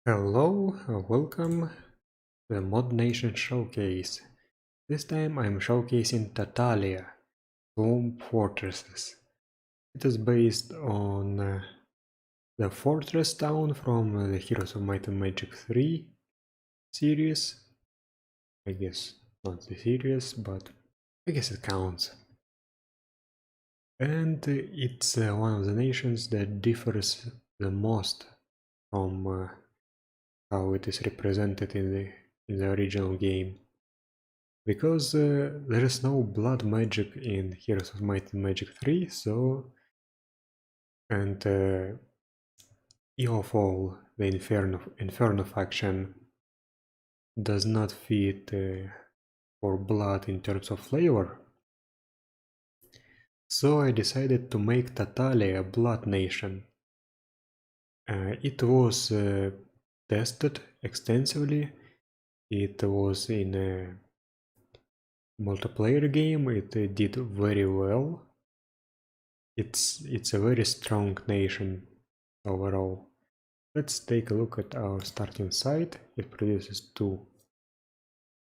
Hello, welcome to the Mod Nation Showcase. This time I'm showcasing Tatalia, Tomb Fortresses. It is based on the fortress town from the Heroes of Might and Magic 3 series. I guess not the series, but I guess it counts. And it's one of the nations that differs the most from how it is represented in the original game. Because there is no blood magic in Heroes of Might and Magic 3, so... And Eofall, the Inferno faction, does not fit for blood in terms of flavor. So I decided to make Tatalia a blood nation. It was tested extensively. It was in a multiplayer game, it did very well. It's a very strong nation overall. Let's take a look at our starting site. It produces 2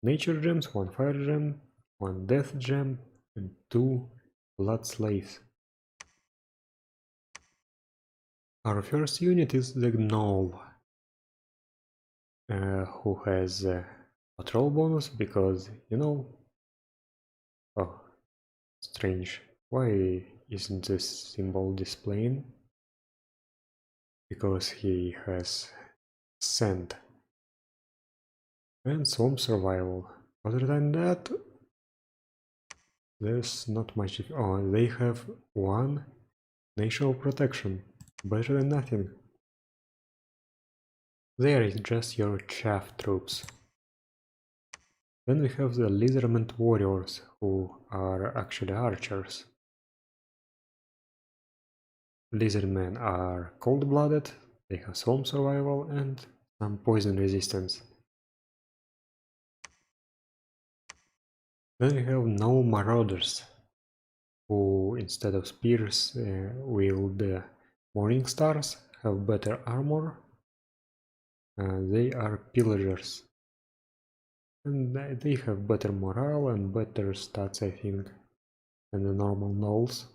nature gems, 1 fire gem, 1 death gem, and 2 blood slaves. Our first unit is the Gnoll, who has a patrol bonus because, you know... Oh, strange. Why isn't this symbol displaying? Because he has sand and some survival. Other than that, there's not much. Oh, they have 1 national protection, better than nothing. There is just your chaff troops. Then we have the Lizardmen warriors, who are actually archers. Lizardmen are cold-blooded, they have some survival and some poison resistance. Then we have no marauders, who instead of spears wield morning stars, have better armor. They are pillagers. And they have better morale and better stats, I think, than the normal gnolls.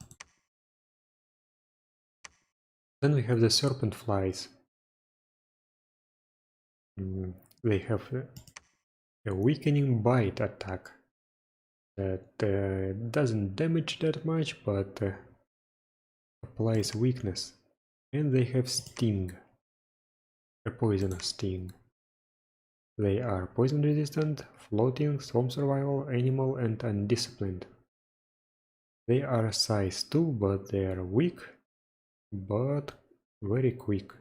Then we have the Serpent Flies. They have a weakening bite attack that doesn't damage that much, but applies weakness. And they have Sting, a poisonous sting. They are poison resistant, floating, storm survival, animal, and undisciplined. They are size 2, but they are weak, but very quick.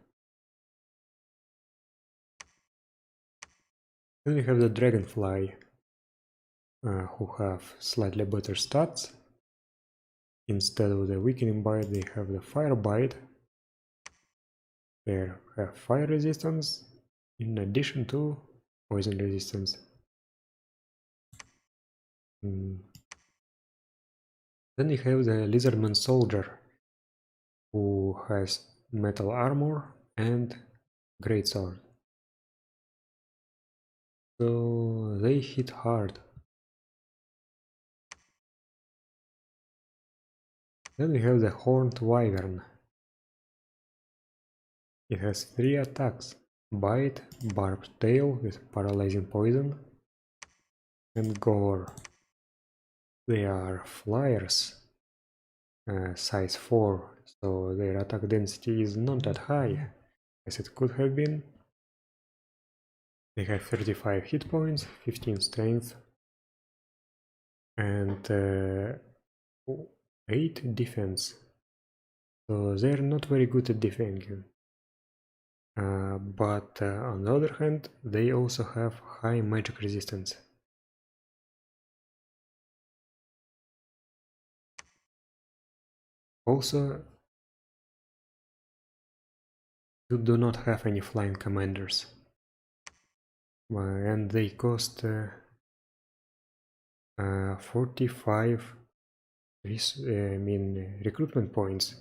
Then we have the Dragonfly, who have slightly better stats. Instead of the weakening bite, they have the fire bite. They have fire resistance in addition to poison resistance. Then we have the Lizardman soldier, who has metal armor and greatsword. So they hit hard. Then we have the Horned Wyvern. It has 3 attacks: Bite, Barbed Tail with paralyzing poison, and Gore. They are flyers, size 4, so their attack density is not that high as it could have been. They have 35 hit points, 15 strength, and 8 defense. So they're not very good at defending. But on the other hand, they also have high magic resistance. Also, you do not have any flying commanders, and they cost 45 recruitment points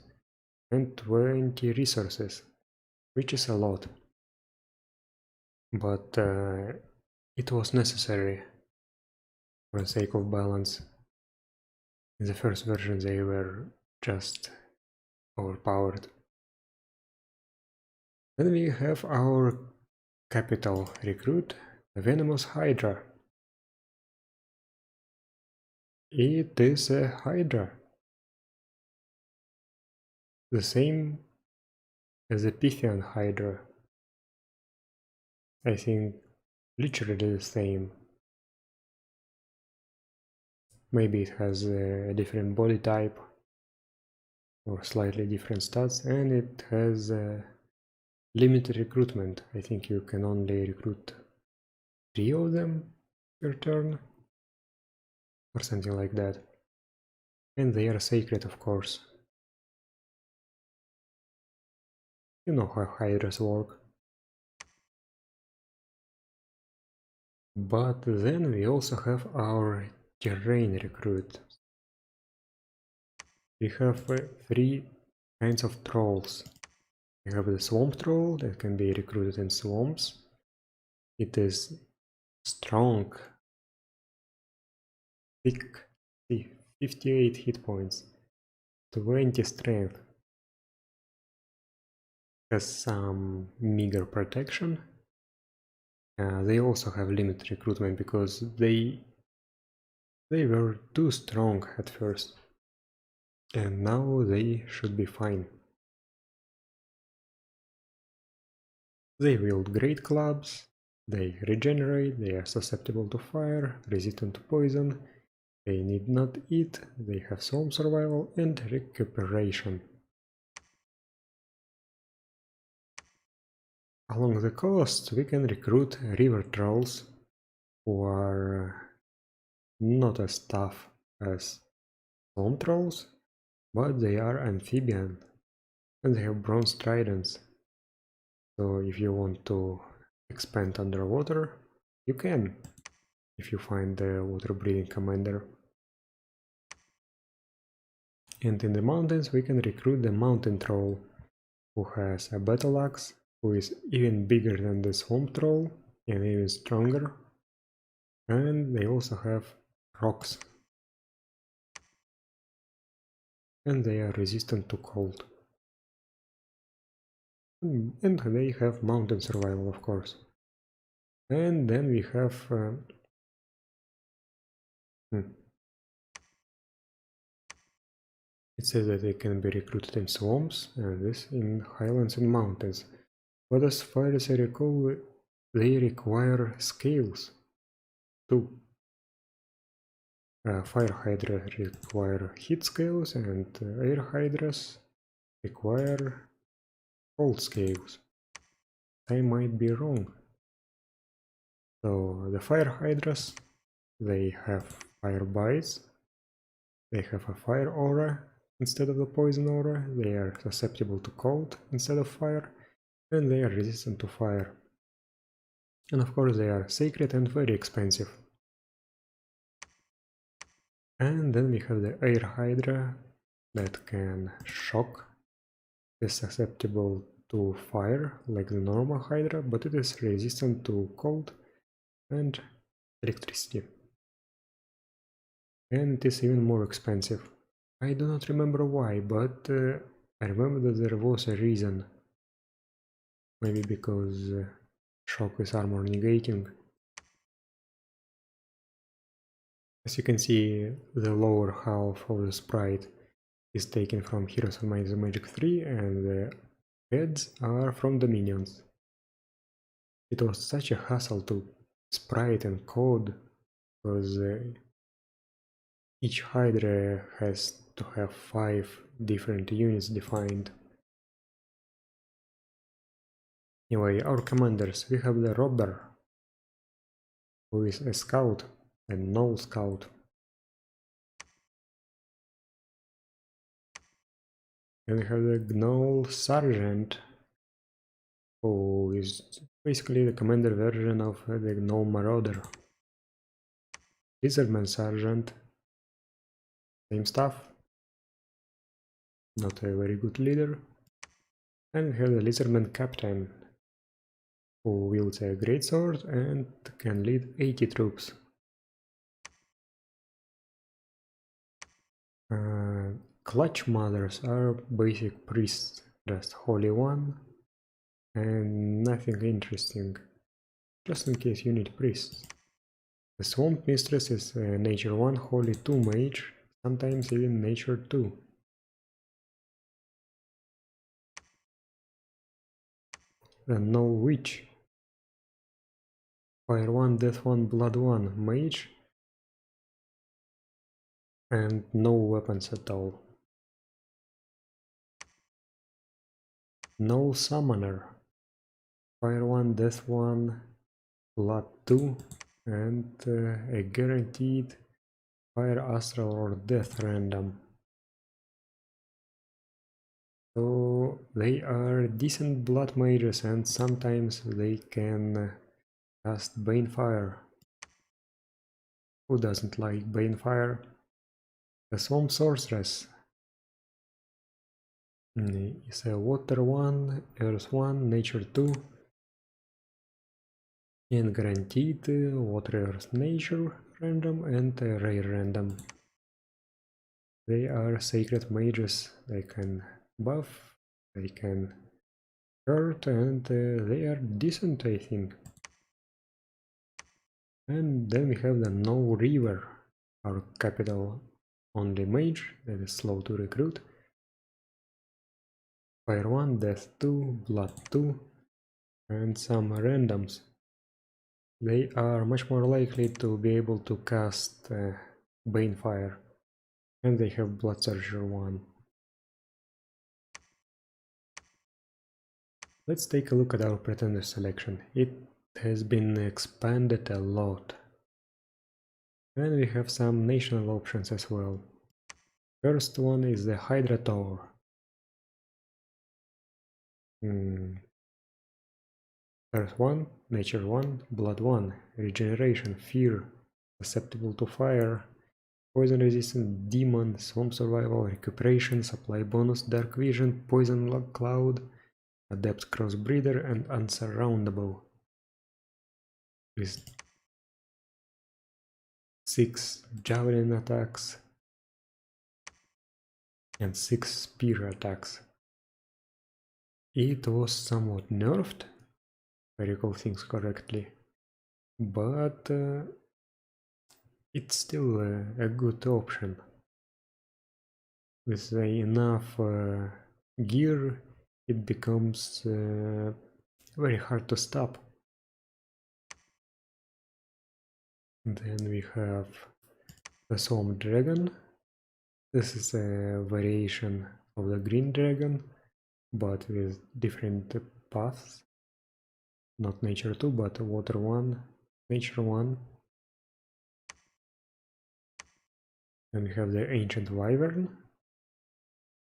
and 20 resources, which is a lot. but it was necessary for the sake of balance. In the first version they were just overpowered. Then we have our capital recruit, the Venomous Hydra. It is a Hydra, the same as the Pythian Hydra. I think literally the same. Maybe it has a different body type or slightly different stats, and it has limited recruitment. I think you can only recruit 3 of them per turn or something like that. And they are sacred, of course. You know how Hydras work. But then we also have our terrain recruit. We have 3 kinds of trolls. We have the swamp troll that can be recruited in swamps. It is strong, thick, 58 hit points, 20 strength, has some meager protection. They also have limited recruitment because they were too strong at first, and now they should be fine. They wield great clubs, they regenerate, they are susceptible to fire, resistant to poison, they need not eat, they have swamp survival and recuperation. Along the coast we can recruit river trolls, who are not as tough as swamp trolls, but they are amphibian and they have bronze tridents. So if you want to expand underwater, you can, if you find the water breathing commander. And in the mountains we can recruit the mountain troll, who has a battle axe, who is even bigger than the swamp troll and even stronger. And they also have rocks. And they are resistant to cold. And they have mountain survival, of course. And then we have it says that they can be recruited in swamps, and this in highlands and mountains. But as far as I recall, they require scales too. Fire Hydra require heat scales, and air Hydras require cold scales. I might be wrong. So the Fire Hydras, they have fire bites, they have a fire aura instead of the poison aura, they are susceptible to cold instead of fire, and they are resistant to fire. And of course they are sacred and very expensive. And then we have the Air Hydra that can shock, is susceptible to fire like the normal Hydra, but it is resistant to cold and electricity. And it is even more expensive. I do not remember why, but I remember that there was a reason. Maybe because shock is armor negating. As you can see, the lower half of the sprite is taken from Heroes of Might and Magic 3, and the heads are from the minions. It was such a hassle to sprite and code, because each Hydra has to have 5 different units defined. Anyway, our commanders, we have the Robber, who is a scout and no scout. And we have the Gnoll Sergeant, who is basically the commander version of the Gnoll Marauder. Lizardman Sergeant, same stuff, not a very good leader. And we have the Lizardman Captain, who wields a greatsword and can lead 80 troops. Clutch mothers are basic priests, just holy one and nothing interesting, just in case you need priests. The Swamp Mistress is a nature 1 holy 2 mage, sometimes even nature 2. And no witch. Fire 1, Death 1, Blood 1 mage, and no weapons at all. No summoner. Fire 1, Death 1, Blood 2, and a guaranteed Fire, Astral or Death random. So they are decent blood mages and sometimes they can cast Banefire. Who doesn't like Banefire? The Swamp Sorceress is a Water 1, Earth 1, Nature 2, and guaranteed Water, Earth, Nature random and Rare random. They are sacred mages, they can buff, they can hurt, and they are decent, I think. And then we have the No River, our capital only mage that is slow to recruit. Fire 1, Death 2, Blood 2, and some randoms. They are much more likely to be able to cast Banefire, and they have Blood Surger 1. Let's take a look at our pretender selection. It has been expanded a lot. And we have some national options as well. First one is the Hydra Tower. Earth 1, Nature 1, Blood 1, Regeneration, Fear, Susceptible to Fire, Poison Resistant, Demon, Swamp Survival, Recuperation, Supply Bonus, Dark Vision, Poison Cloud, Adept Crossbreeder, and Unsurroundable. With 6 Javelin attacks and 6 Spear attacks. It was somewhat nerfed, if I recall things correctly, but it's still a good option. With enough gear, it becomes very hard to stop. Then we have the Swamp Dragon. This is a variation of the Green Dragon, but with different paths. Not Nature 2, but Water 1, Nature 1. Then we have the Ancient Wyvern,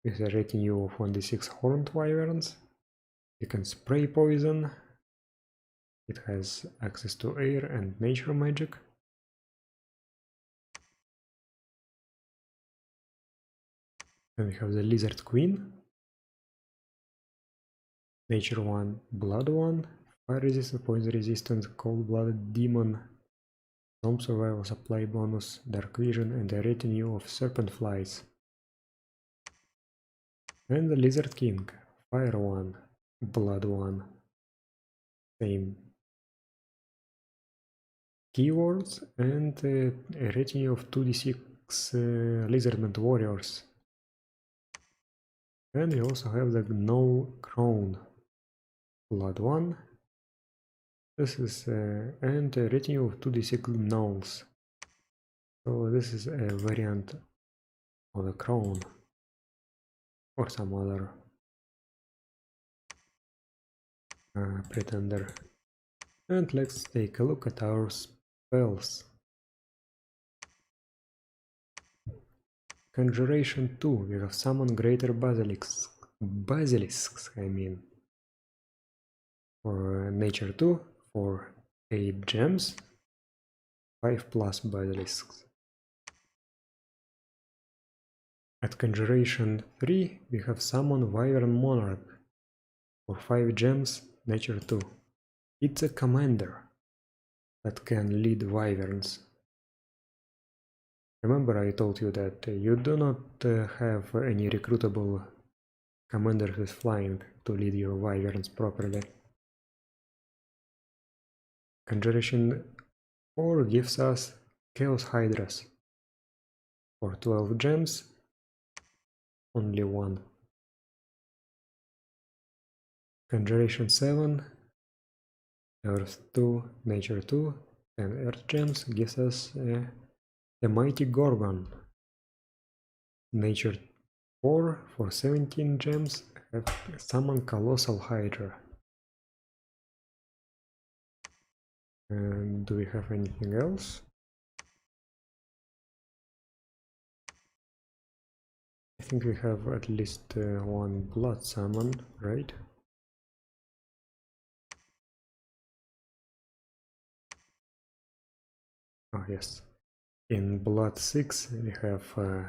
with a retinue of 1d6 Horned Wyverns. You can spray poison. It has access to air and nature magic. Then we have the Lizard Queen. Nature 1, Blood 1, Fire Resistant, Poison Resistant, Cold-Blooded Demon, Swamp Survival, Supply Bonus, Dark Vision, and a retinue of Serpent Flies. And the Lizard King, Fire 1, Blood 1. Same keywords and a retinue of 2d6 Lizardment Warriors. And we also have the Gnoll Crown, Blood 1. This is and a retinue of 2d6 gnolls. So this is a variant of the crown or some other pretender. And let's take a look at our spells. Conjuration 2, we have Summon Greater Basilisks, I mean. For Nature 2, for 8 gems, 5 plus Basilisks. At Conjuration 3, we have Summon Wyvern Monarch, for 5 gems, Nature 2. It's a commander that can lead wyverns. Remember I told you that you do not have any recruitable commanders with flying to lead your wyverns properly. Conjuration 4 gives us Chaos Hydras. For 12 gems, only one. Conjuration 7, Earth 2, Nature 2, and Earth gems gives us the Mighty Gorgon. Nature 4 for 17 gems, have summon Colossal Hydra. And do we have anything else? I think we have at least one blood summon, right? Oh yes. In Blood 6 we have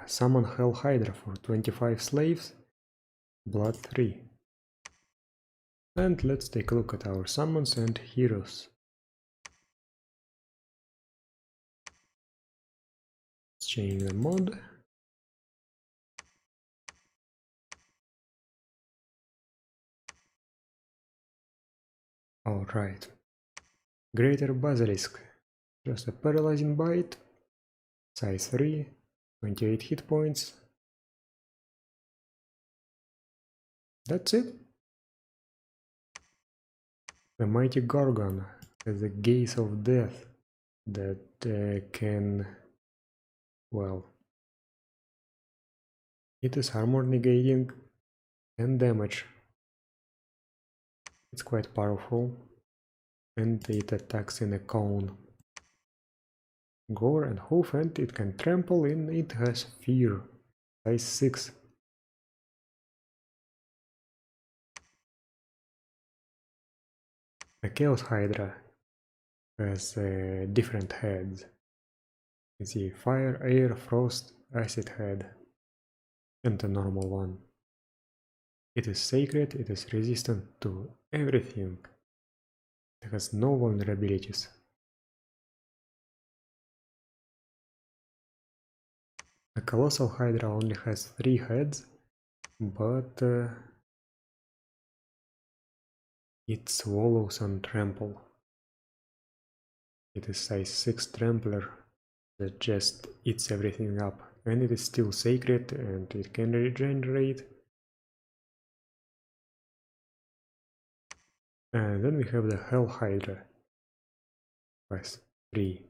Summon Hell Hydra for 25 slaves, Blood 3. And let's take a look at our summons and heroes. Let's change the mod. Alright. Greater Basilisk. Just a paralyzing bite. Size 3. 28 hit points. That's it. The Mighty Gorgon has a Gaze of Death that can... well... it is armor negating and damage. It's quite powerful, and it attacks in a cone. Gore and hoof, and it can trample, and it has fear. Size 6. The Chaos Hydra has different heads. You see fire, air, frost, acid head, and a normal one. It is sacred, it is resistant to everything. It has no vulnerabilities. The Colossal Hydra only has 3 heads, but it swallows and trample. It is size 6 trampler that just eats everything up, and it is still sacred and it can regenerate. And then we have the Hell Hydra. Has 3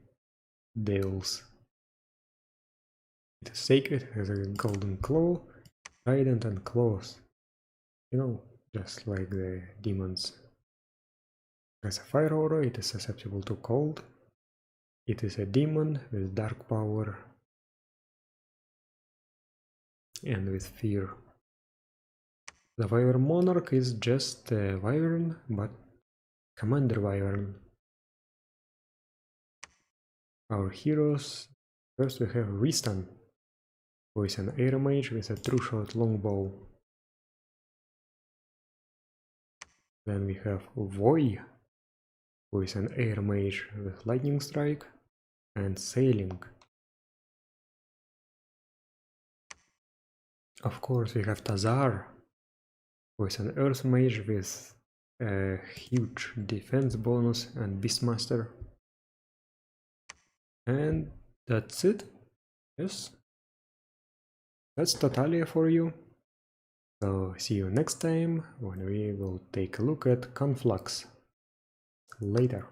devils. It is sacred, it has a golden claw, trident and claws. You know, just like the demons. It has a fire aura, it is susceptible to cold. It is a demon with dark power and with fear. The Wyvern Monarch is just a Wyvern, but Commander Wyvern. Our heroes, first we have Wistan, who is an air mage with a true shot longbow. Then we have Voy, who is an air mage with lightning strike and sailing. Of course we have Tazar, who is an earth mage with a huge defense bonus and Beastmaster. And that's it. Yes. That's Tatalia for you. So see you next time when we will take a look at Conflux. Later.